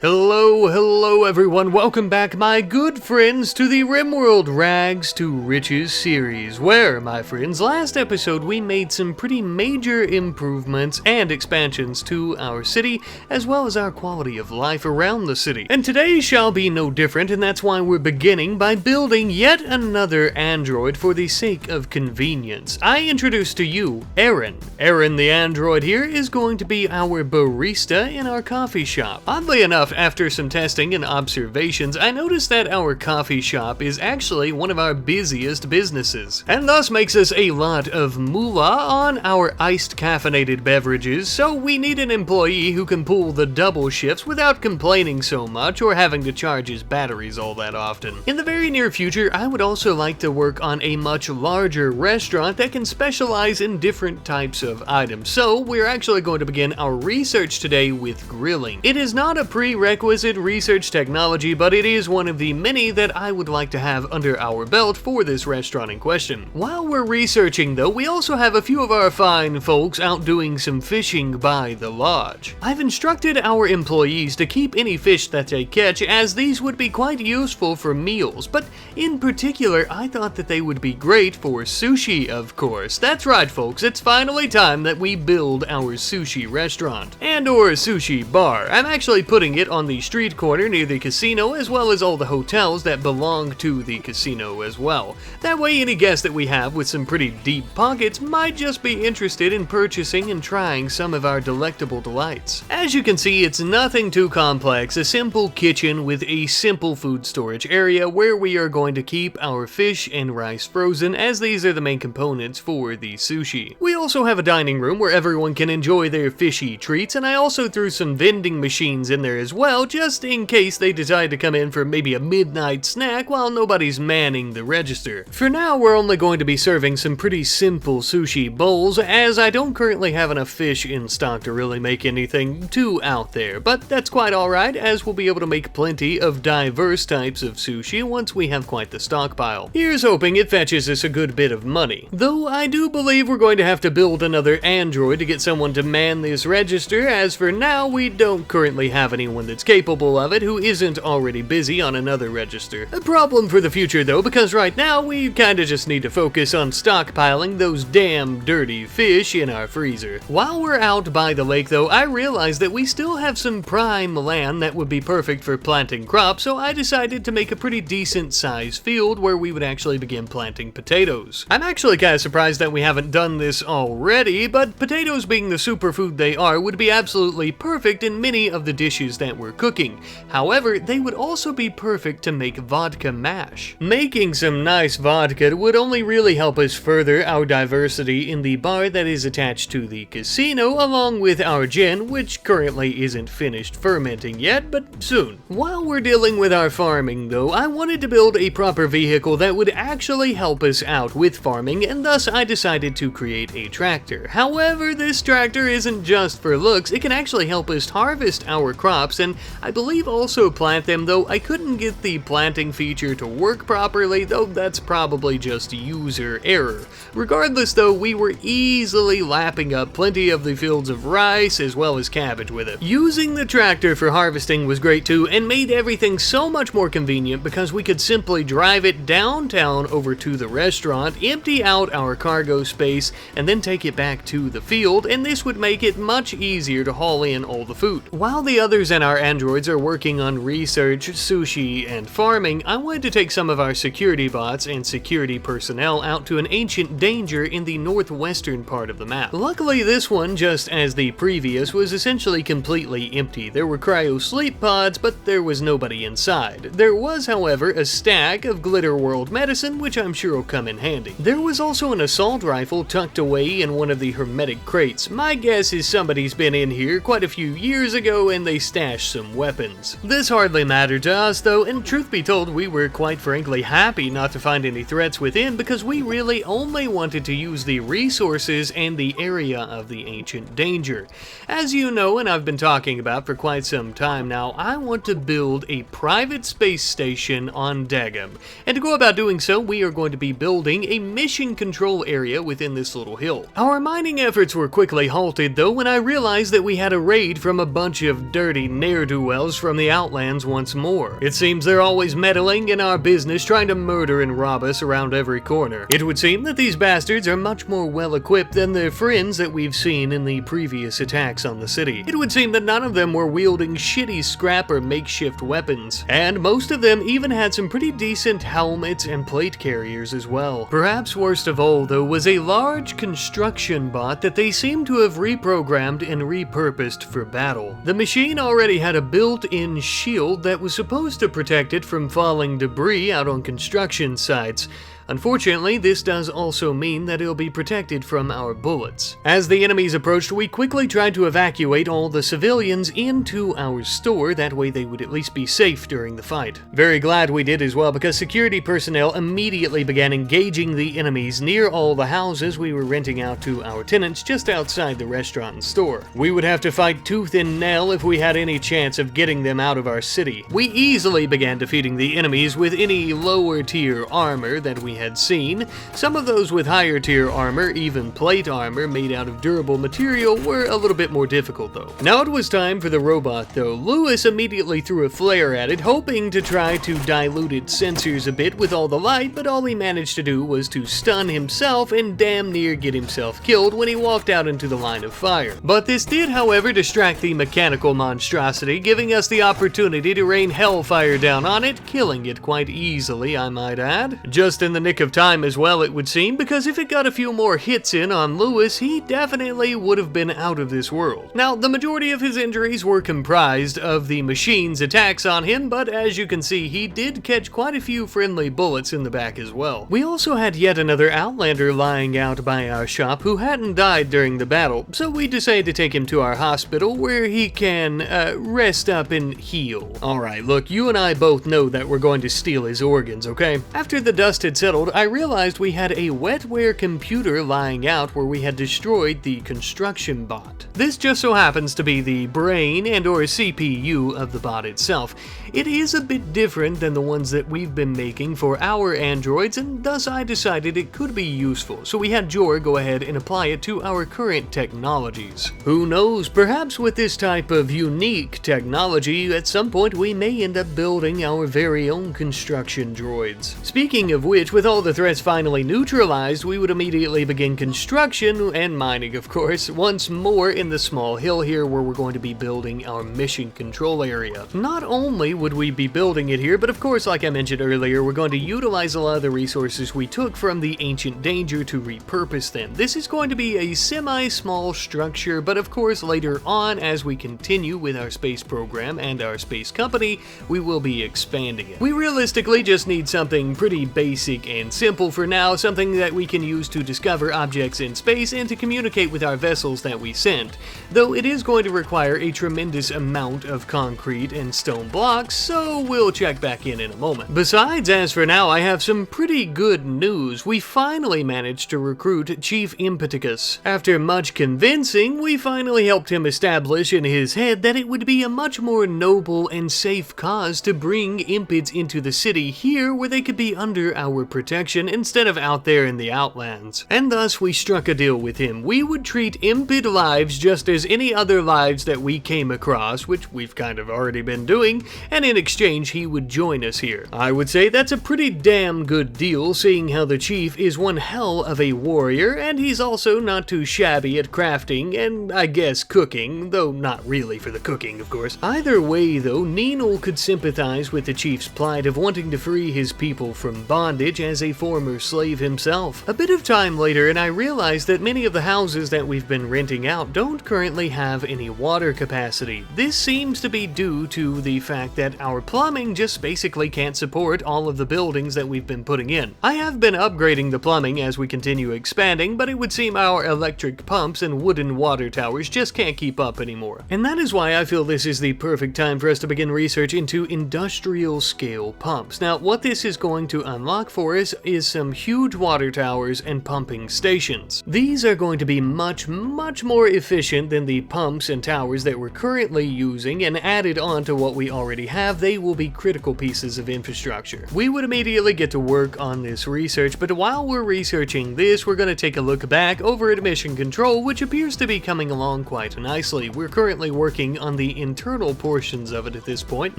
Hello everyone, welcome back my good friends to the RimWorld Rags to Riches series, where, my friends, last episode we made some pretty major improvements and expansions to our city, as well as our quality of life around the city. And today shall be no different, and that's why we're beginning by building yet another android for the sake of convenience. I introduce to you Aaron. Aaron the android here is going to be our barista in our coffee shop. Oddly enough, after some testing and observations, I noticed that our coffee shop is actually one of our busiest businesses, and thus makes us a lot of moolah on our iced caffeinated beverages, so we need an employee who can pull the double shifts without complaining so much or having to charge his batteries all that often. In the very near future, I would also like to work on a much larger restaurant that can specialize in different types of items, so we're actually going to begin our research today with grilling. It is not a prerequisite research technology, but it is one of the many that I would like to have under our belt for this restaurant in question. While we're researching though, we also have a few of our fine folks out doing some fishing by the lodge. I've instructed our employees to keep any fish that they catch, as these would be quite useful for meals, but in particular I thought that they would be great for sushi, of course. That's right folks, it's finally time that we build our sushi restaurant. And or sushi bar. I'm actually putting it on the street corner near the casino, as well as all the hotels that belong to the casino as well. That way any guest that we have with some pretty deep pockets might just be interested in purchasing and trying some of our delectable delights. As you can see, it's nothing too complex, a simple kitchen with a simple food storage area where we are going to keep our fish and rice frozen, as these are the main components for the sushi. We also have a dining room where everyone can enjoy their fishy treats, and I also threw some vending machines in there as well, just in case they decide to come in for maybe a midnight snack while nobody's manning the register. For now, we're only going to be serving some pretty simple sushi bowls, as I don't currently have enough fish in stock to really make anything too out there, but that's quite alright, as we'll be able to make plenty of diverse types of sushi once we have quite the stockpile. Here's hoping it fetches us a good bit of money. Though I do believe we're going to have to build another android to get someone to man this register, as for now we don't currently have anyone that's capable of it who isn't already busy on another register. A problem for the future though, because right now we kinda just need to focus on stockpiling those damn dirty fish in our freezer. While we're out by the lake though, I realized that we still have some prime land that would be perfect for planting crops, so I decided to make a pretty decent sized field where we would actually begin planting potatoes. I'm actually kinda surprised that we haven't done this already, but potatoes being the superfood they are would be absolutely perfect in many of the dishes that we're cooking. However, they would also be perfect to make vodka mash. Making some nice vodka would only really help us further our diversity in the bar that is attached to the casino, along with our gin, which currently isn't finished fermenting yet, but soon. While we're dealing with our farming though, I wanted to build a proper vehicle that would actually help us out with farming, and thus I decided to create a tractor. However, this tractor isn't just for looks, it can actually help us harvest our crops, and I believe also plant them, though I couldn't get the planting feature to work properly, though that's probably just user error. Regardless though, we were easily lapping up plenty of the fields of rice as well as cabbage with it. Using the tractor for harvesting was great too, and made everything so much more convenient because we could simply drive it downtown over to the restaurant, empty out our cargo space, and then take it back to the field, and this would make it much easier to haul in all the food. While the others in our androids are working on research, sushi, and farming, I wanted to take some of our security bots and security personnel out to an ancient danger in the northwestern part of the map. Luckily this one, just as the previous, was essentially completely empty. There were cryo sleep pods, but there was nobody inside. There was, however, a stack of Glitter World medicine, which I'm sure will come in handy. There was also an assault rifle tucked away in one of the hermetic crates. My guess is somebody's been in here quite a few years ago and they stashed some weapons. This hardly mattered to us though, and truth be told, we were quite frankly happy not to find any threats within, because we really only wanted to use the resources and the area of the ancient danger. As you know, and I've been talking about for quite some time now, I want to build a private space station on Dagum, and to go about doing so, we are going to be building a mission control area within this little hill. Our mining efforts were quickly halted though when I realized that we had a raid from a bunch of dirty ne'er-do-wells outlaws from the Outlands once more. It seems they're always meddling in our business, trying to murder and rob us around every corner. It would seem that these bastards are much more well-equipped than their friends that we've seen in the previous attacks on the city. It would seem that none of them were wielding shitty scrap or makeshift weapons, and most of them even had some pretty decent helmets and plate carriers as well. Perhaps worst of all, though, was a large construction bot that they seem to have reprogrammed and repurposed for battle. The machine already had a built-in shield that was supposed to protect it from falling debris out on construction sites. Unfortunately, this does also mean that it'll be protected from our bullets. As the enemies approached, we quickly tried to evacuate all the civilians into our store, that way they would at least be safe during the fight. Very glad we did as well, because security personnel immediately began engaging the enemies near all the houses we were renting out to our tenants just outside the restaurant and store. We would have to fight tooth and nail if we had any chance of getting them out of our city. We easily began defeating the enemies with any lower tier armor that we had seen. Some of those with higher tier armor, even plate armor made out of durable material, were a little bit more difficult though. Now it was time for the robot though. Lewis immediately threw a flare at it, hoping to try to dilute its sensors a bit with all the light, but all he managed to do was to stun himself and damn near get himself killed when he walked out into the line of fire. But this did, however, distract the mechanical monstrosity, giving us the opportunity to rain hellfire down on it, killing it quite easily, I might add. Just in the nick of time as well, it would seem, because if it got a few more hits in on Lewis, he definitely would have been out of this world. Now, the majority of his injuries were comprised of the machine's attacks on him, but as you can see, he did catch quite a few friendly bullets in the back as well. We also had yet another Outlander lying out by our shop who hadn't died during the battle, so we decided to take him to our hospital where he can rest up and heal. Alright, look, you and I both know that we're going to steal his organs, okay? After the dust had settled, I realized we had a wetware computer lying out where we had destroyed the construction bot. This just so happens to be the brain and or CPU of the bot itself. It is a bit different than the ones that we've been making for our androids, and thus I decided it could be useful, so we had Jor go ahead and apply it to our current technologies. Who knows, perhaps with this type of unique technology, at some point we may end up building our very own construction droids. Speaking of which, with all the threats finally neutralized, we would immediately begin construction, and mining of course, once more in the small hill here where we're going to be building our mission control area. Not only would we be building it here, but of course, like I mentioned earlier, we're going to utilize a lot of the resources we took from the Ancient Danger to repurpose them. This is going to be a semi-small structure, but of course later on, as we continue with our space program and our space company, we will be expanding it. We realistically just need something pretty basic and simple for now, something that we can use to discover objects in space and to communicate with our vessels that we send, though it is going to require a tremendous amount of concrete and stone blocks, so we'll check back in a moment. Besides, as for now, I have some pretty good news. We finally managed to recruit Chief Impeticus. After much convincing, we finally helped him establish in his head that it would be a much more noble and safe cause to bring Impids into the city here where they could be under our protection instead of out there in the Outlands. And thus we struck a deal with him. We would treat Impid lives just as any other lives that we came across, which we've kind of already been doing, and in exchange he would join us here. I would say that's a pretty damn good deal, seeing how the chief is one hell of a warrior, and he's also not too shabby at crafting and I guess cooking, though not really for the cooking of course. Either way though, Ninal could sympathize with the chief's plight of wanting to free his people from bondage as a former slave himself. A bit of time later and I realized that many of the houses that we've been renting out don't currently have any water capacity. This seems to be due to the fact that our plumbing just basically can't support all of the buildings that we've been putting in. I have been upgrading the plumbing as we continue expanding, but it would seem our electric pumps and wooden water towers just can't keep up anymore. And that is why I feel this is the perfect time for us to begin research into industrial scale pumps. Now, what this is going to unlock for us course, is some huge water towers and pumping stations. These are going to be much more efficient than the pumps and towers that we're currently using, and added on to what we already have, they will be critical pieces of infrastructure. We would immediately get to work on this research, but while we're researching this, we're going to take a look back over at Mission Control, which appears to be coming along quite nicely. We're currently working on the internal portions of it at this point.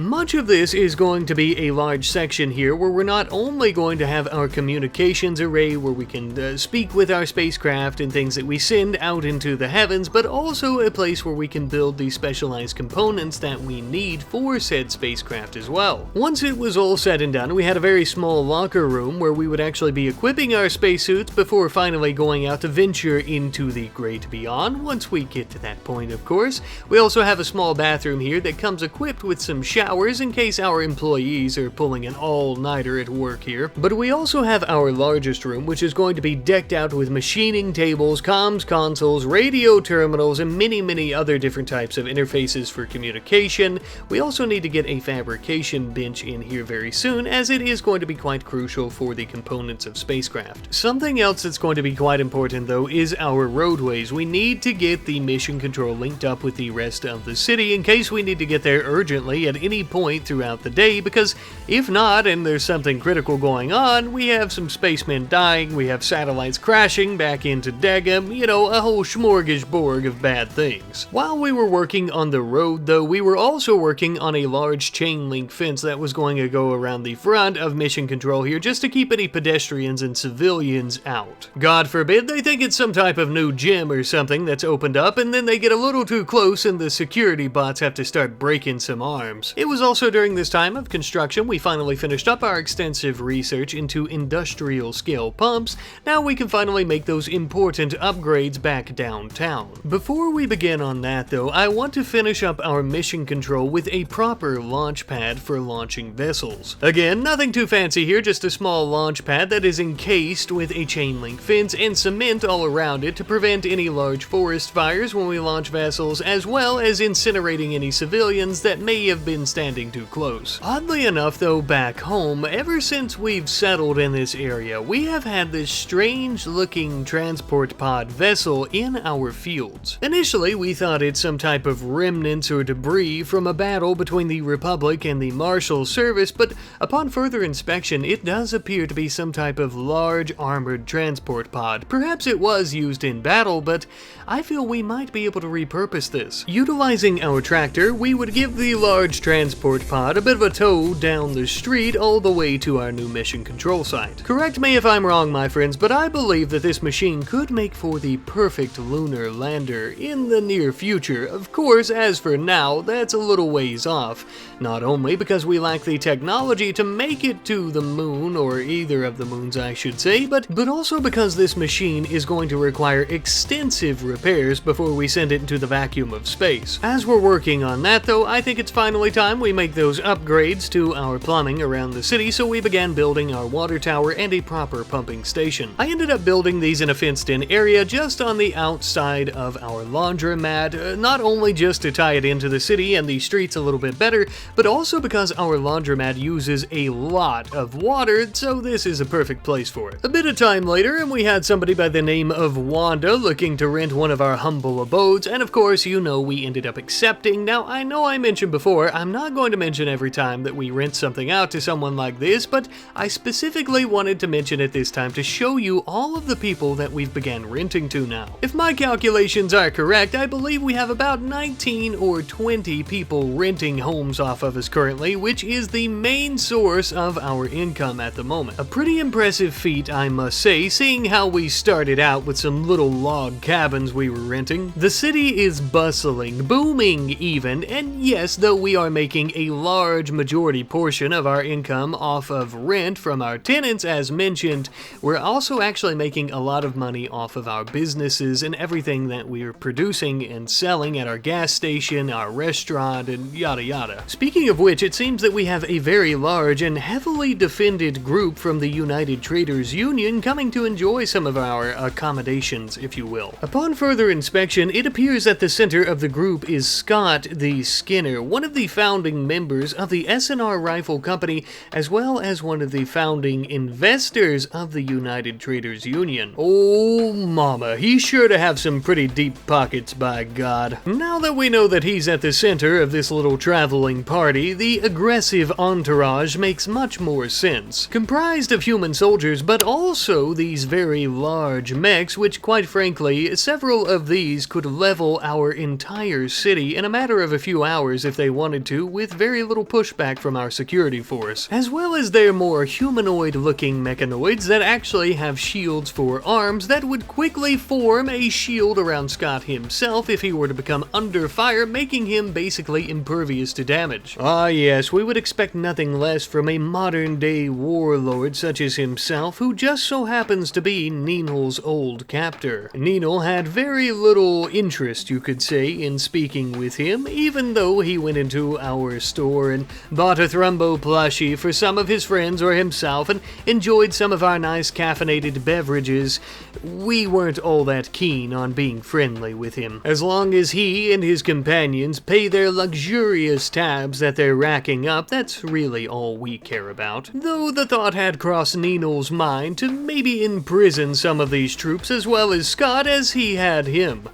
Much of this is going to be a large section here where we're not only going to have our communications array where we can speak with our spacecraft and things that we send out into the heavens, but also a place where we can build the specialized components that we need for said spacecraft as well. Once it was all said and done, we had a very small locker room where we would actually be equipping our spacesuits before finally going out to venture into the great beyond, once we get to that point, of course. We also have a small bathroom here that comes equipped with some showers in case our employees are pulling an all-nighter at work here. But we also have our largest room, which is going to be decked out with machining tables, comms consoles, radio terminals, and many other different types of interfaces for communication. We also need to get a fabrication bench in here very soon, as it is going to be quite crucial for the components of spacecraft. Something else that's going to be quite important, though, is our roadways. We need to get the Mission Control linked up with the rest of the city in case we need to get there urgently at any point throughout the day, because if not, and there's something critical going on, we have some spacemen dying, we have satellites crashing back into Dagum, you know, a whole smorgasbord of bad things. While we were working on the road, though, we were also working on a large chain link fence that was going to go around the front of Mission Control here just to keep any pedestrians and civilians out. God forbid they think it's some type of new gym or something that's opened up and then they get a little too close and the security bots have to start breaking some arms. It was also during this time of construction we finally finished up our extensive research into industrial scale pumps. Now we can finally make those important upgrades back downtown. Before we begin on that, though, I want to finish up our Mission Control with a proper launch pad for launching vessels. Again, nothing too fancy here, just a small launch pad that is encased with a chain link fence and cement all around it to prevent any large forest fires when we launch vessels, as well as incinerating any civilians that may have been standing too close. Oddly enough, though, back home, ever since we've settled in this area, we have had this strange looking transport pod vessel in our fields. Initially, we thought it's some type of remnants or debris from a battle between the Republic and the Marshal Service, but upon further inspection, it does appear to be some type of large armored transport pod. Perhaps it was used in battle, but I feel we might be able to repurpose this. Utilizing our tractor, we would give the large transport pod a bit of a tow down the street all the way to our new Mission Control site. Correct me if I'm wrong, my friends, but I believe that this machine could make for the perfect lunar lander in the near future. Of course, as for now, that's a little ways off. Not only because we lack the technology to make it to the moon, or either of the moons I should say, but also because this machine is going to require extensive repairs before we send it into the vacuum of space. As we're working on that, though, I think it's finally time we make those upgrades to our plumbing around the city, so we began building our water tower and a proper pumping station. I ended up building these in a fenced-in area just on the outside of our laundromat, not only just to tie it into the city and the streets a little bit better, but also because our laundromat uses a lot of water, so this is a perfect place for it. A bit of time later, and we had somebody by the name of Wanda looking to rent one of our humble abodes, and of course, you know, we ended up accepting. Now, I know I mentioned before, I'm not going to mention every time that we rent something out to someone like this, but I specifically wanted to mention it this time to show you all of the people that we've began renting to now. If my calculations are correct, I believe we have about 19 or 20 people renting homes off of us currently, which is the main source of our income at the moment. A pretty impressive feat, I must say, seeing how we started out with some little log cabins we were renting. The city is bustling, booming even, and yes, though we are making a large majority portion of our income off of rent from our tenants as mentioned, we're also actually making a lot of money off of our businesses and everything that we're producing and selling at our gas station, our restaurant, and yada yada. Speaking of which, it seems that we have a very large and heavily defended group from the United Traders Union coming to enjoy some of our accommodations, if you will. Upon further inspection, it appears that the center of the group is Scott the Skinner, one of the founding members of the S&R Rifle Company, as well as one of the founding including investors of the United Traders Union. Oh mama, he's sure to have some pretty deep pockets, by God. Now that we know that he's at the center of this little traveling party, the aggressive entourage makes much more sense. Comprised of human soldiers, but also these very large mechs, which quite frankly, several of these could level our entire city in a matter of a few hours if they wanted to, with very little pushback from our security force. As well as their more humanoid-looking mechanoids that actually have shields for arms that would quickly form a shield around Scott himself if he were to become under fire, making him basically impervious to damage. Ah yes, we would expect nothing less from a modern-day warlord such as himself, who just so happens to be Ninal's old captor. Ninal had very little interest, you could say, in speaking with him, even though he went into our store and bought a Thrumbo plushie for some of his friends or himself and enjoyed some of our nice caffeinated beverages. We weren't all that keen on being friendly with him. As long as he and his companions pay their luxurious tabs that they're racking up, that's really all we care about. Though the thought had crossed Ninal's mind to maybe imprison some of these troops as well as Scott as he had him.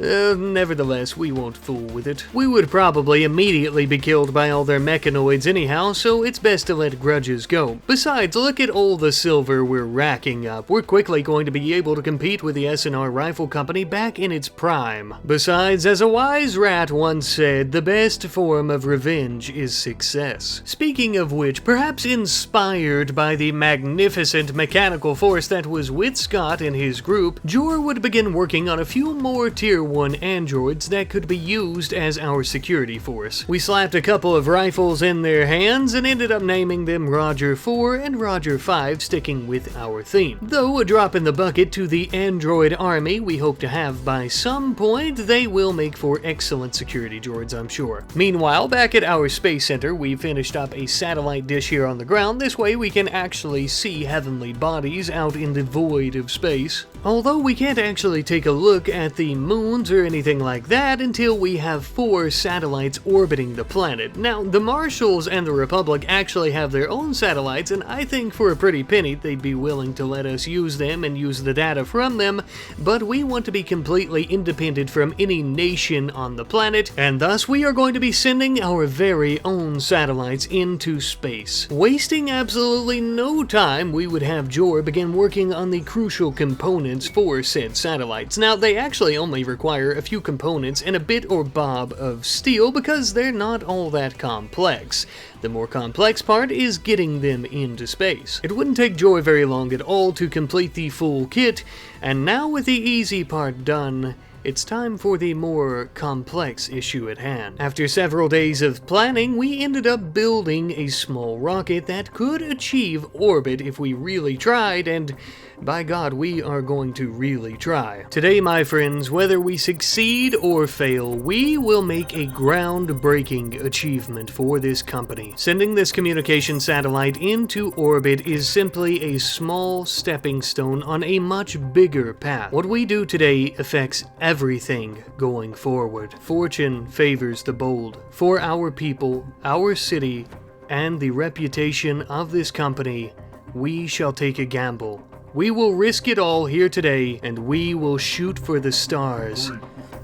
Nevertheless, we won't fool with it. We would probably immediately be killed by all their mechanoids anyhow, so it's best to let grudges go. Besides, look at all the silver we're racking up. We're quickly going to be able to compete with the S&R Rifle Company back in its prime. Besides, as a wise rat once said, the best form of revenge is success. Speaking of which, perhaps inspired by the magnificent mechanical force that was with Scott and his group, Jor would begin working on a few more Tier 1 androids that could be used as our security force. We slapped a couple of rifles in their hands and ended up naming them Roger 4 and Roger 5, sticking with our theme. Though a drop in the bucket to the android army we hope to have by some point, they will make for excellent security droids, I'm sure. Meanwhile, back at our space center, we finished up a satellite dish here on the ground. This way we can actually see heavenly bodies out in the void of space. Although we can't actually take a look at the moons or anything like that until we have 4 satellites orbiting the planet. Now, the Marshals and the Republic actually have their own satellites, and I think for a pretty penny they'd be willing to let us use them and use the data from them, but we want to be completely independent from any nation on the planet, and thus we are going to be sending our very own satellites into space. Wasting absolutely no time, we would have Jor begin working on the crucial components for said satellites. Now, they actually only require a few components and a bit or bob of steel because they're not all that complex. The more complex part is getting them into space. It wouldn't take Joy very long at all to complete the full kit, and now with the easy part done, it's time for the more complex issue at hand. After several days of planning, we ended up building a small rocket that could achieve orbit if we really tried, and by God, we are going to really try. Today, my friends, whether we succeed or fail, we will make a groundbreaking achievement for this company. Sending this communication satellite into orbit is simply a small stepping stone on a much bigger path. What we do today affects everything going forward. Fortune favors the bold. For our people, our city, and the reputation of this company, we shall take a gamble. We will risk it all here today, and we will shoot for the stars,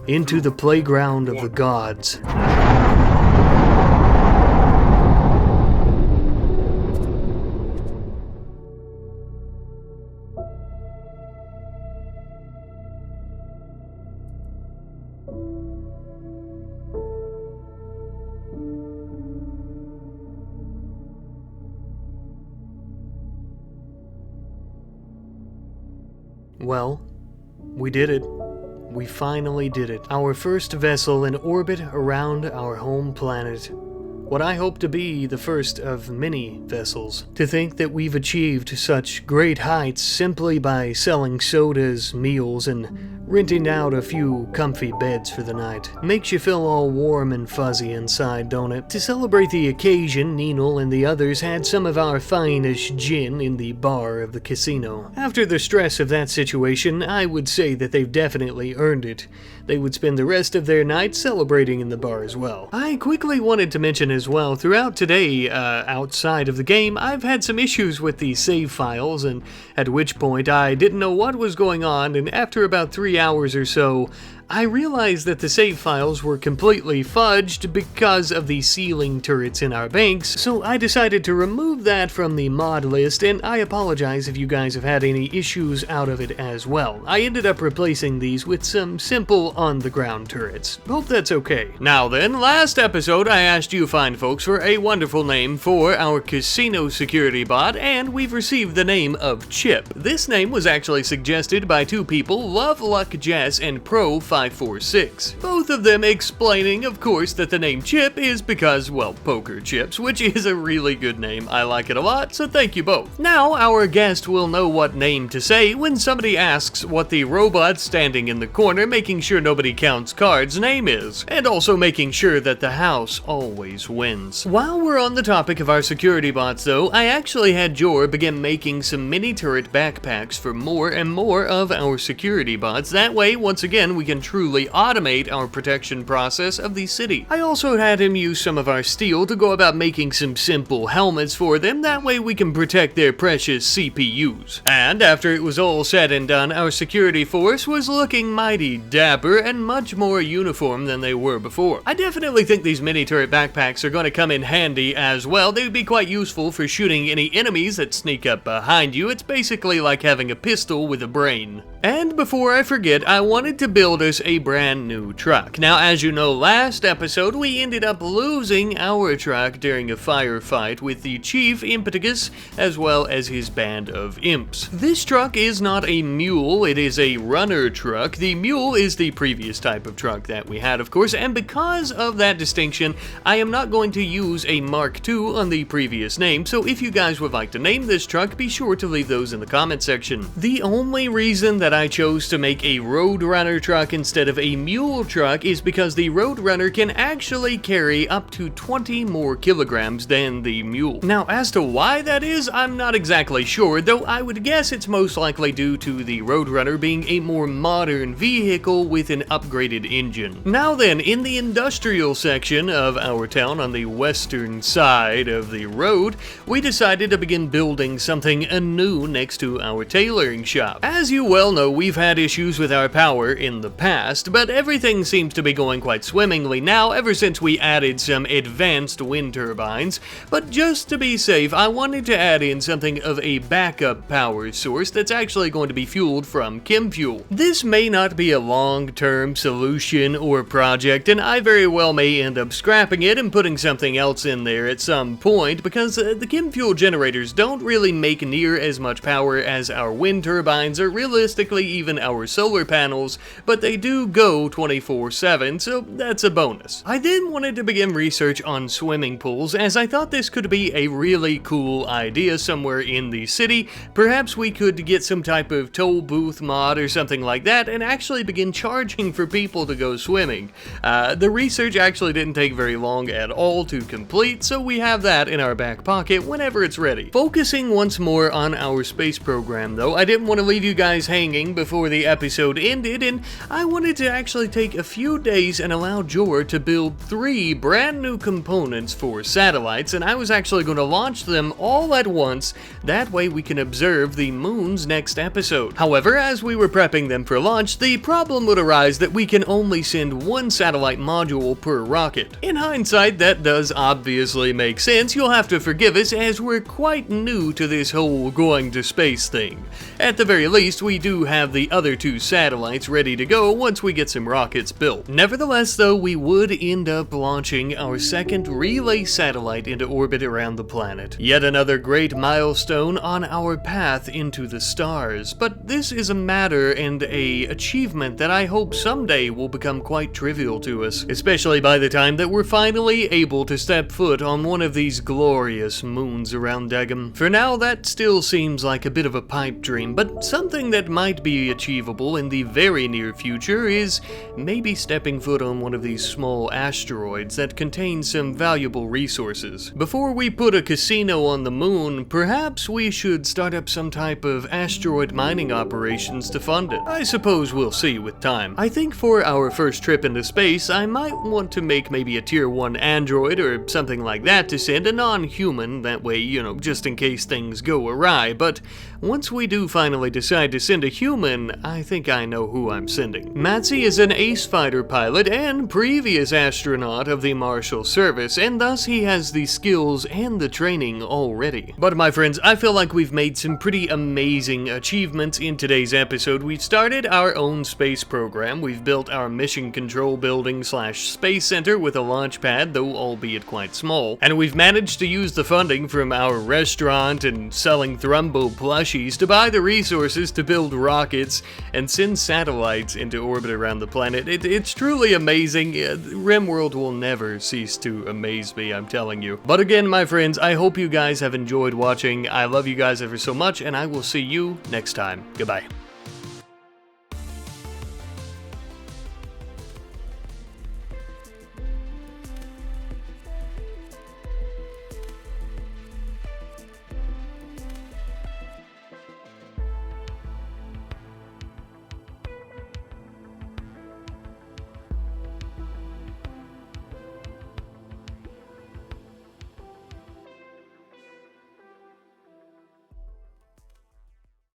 into the playground of the gods. Well, we did it. We finally did it. Our first vessel in orbit around our home planet. What I hope to be the first of many vessels. To think that we've achieved such great heights simply by selling sodas, meals, and renting out a few comfy beds for the night. Makes you feel all warm and fuzzy inside, don't it? To celebrate the occasion, Ninal and the others had some of our finest gin in the bar of the casino. After the stress of that situation, I would say that they've definitely earned it. They would spend the rest of their night celebrating in the bar as well. I quickly wanted to mention as well, throughout today, outside of the game, I've had some issues with the save files, and at which point I didn't know what was going on, and after about 3 hours or so, I realized that the save files were completely fudged because of the ceiling turrets in our banks, so I decided to remove that from the mod list, and I apologize if you guys have had any issues out of it as well. I ended up replacing these with some simple on-the-ground turrets. Hope that's okay. Now then, last episode I asked you fine folks for a wonderful name for our casino security bot, and we've received the name of Chip. This name was actually suggested by two people, Love Luck Jess and Pro 546. Both of them explaining, of course, that the name Chip is because, well, poker chips, which is a really good name. I like it a lot, so thank you both. Now, our guest will know what name to say when somebody asks what the robot standing in the corner making sure nobody counts cards' name is, and also making sure that the house always wins. While we're on the topic of our security bots though, I actually had Jor begin making some mini turret backpacks for more and more of our security bots. That way, once again, we can truly automate our protection process of the city. I also had him use some of our steel to go about making some simple helmets for them, that way we can protect their precious CPUs. And after it was all said and done, our security force was looking mighty dapper and much more uniform than they were before. I definitely think these mini turret backpacks are going to come in handy as well. They would be quite useful for shooting any enemies that sneak up behind you. It's basically like having a pistol with a brain. And before I forget, I wanted to build us a brand new truck. Now, as you know, last episode we ended up losing our truck during a firefight with the Chief Impeticus as well as his band of imps. This truck is not a mule, it is a runner truck. The mule is the previous type of truck that we had, of course, and because of that distinction, I am not going to use a Mark II on the previous name, so if you guys would like to name this truck, be sure to leave those in the comment section. The only reason that I chose to make a Roadrunner truck instead of a mule truck is because the Roadrunner can actually carry up to 20 more kilograms than the mule. Now, as to why that is, I'm not exactly sure, though I would guess it's most likely due to the Roadrunner being a more modern vehicle with an upgraded engine. Now then, in the industrial section of our town on the western side of the road, we decided to begin building something anew next to our tailoring shop. As you well know, we've had issues with our power in the past, but everything seems to be going quite swimmingly now ever since we added some advanced wind turbines. But just to be safe, I wanted to add in something of a backup power source that's actually going to be fueled from chem fuel. This may not be a long-term solution or project, and I very well may end up scrapping it and putting something else in there at some point, because the chem fuel generators don't really make near as much power as our wind turbines or realistically even our solar panels, but they do go 24/7, so that's a bonus. I then wanted to begin research on swimming pools, as I thought this could be a really cool idea somewhere in the city. Perhaps we could get some type of toll booth mod or something like that and actually begin charging for people to go swimming. The research actually didn't take very long at all to complete, so we have that in our back pocket whenever it's ready. Focusing once more on our space program though, I didn't want to leave you guys hanging before the episode ended, and I wanted to actually take a few days and allow Jor to build 3 brand new components for satellites, and I was actually going to launch them all at once. That way we can observe the moon's next episode. However, as we were prepping them for launch, the problem would arise that we can only send 1 satellite module per rocket. In hindsight, that does obviously make sense. You'll have to forgive us as we're quite new to this whole going to space thing. At the very least, we do have the other 2 satellites ready to go once we get some rockets built. Nevertheless though, we would end up launching our second relay satellite into orbit around the planet. Yet another great milestone on our path into the stars. But this is a matter and a achievement that I hope someday will become quite trivial to us, especially by the time that we're finally able to step foot on one of these glorious moons around Degum. For now, that still seems like a bit of a pipe dream, but something that might might be achievable in the very near future is maybe stepping foot on one of these small asteroids that contain some valuable resources. Before we put a casino on the moon, perhaps we should start up some type of asteroid mining operations to fund it. I suppose we'll see with time. I think for our first trip into space, I might want to make maybe a tier 1 android or something like that to send, a non-human, that way, you know, just in case things go awry. But once we do finally decide to send a human, I think I know who I'm sending. Matsy is an ace fighter pilot and previous astronaut of the Marshal Service, and thus he has the skills and the training already. But my friends, I feel like we've made some pretty amazing achievements in today's episode. We've started our own space program, we've built our mission control building / space center with a launch pad, though albeit quite small, and we've managed to use the funding from our restaurant and selling Thrumbo plushies to buy the resources to build rockets and send satellites into orbit around the planet. It's truly amazing. RimWorld will never cease to amaze me, I'm telling you. But again, my friends, I hope you guys have enjoyed watching. I love you guys ever so much, and I will see you next time. Goodbye.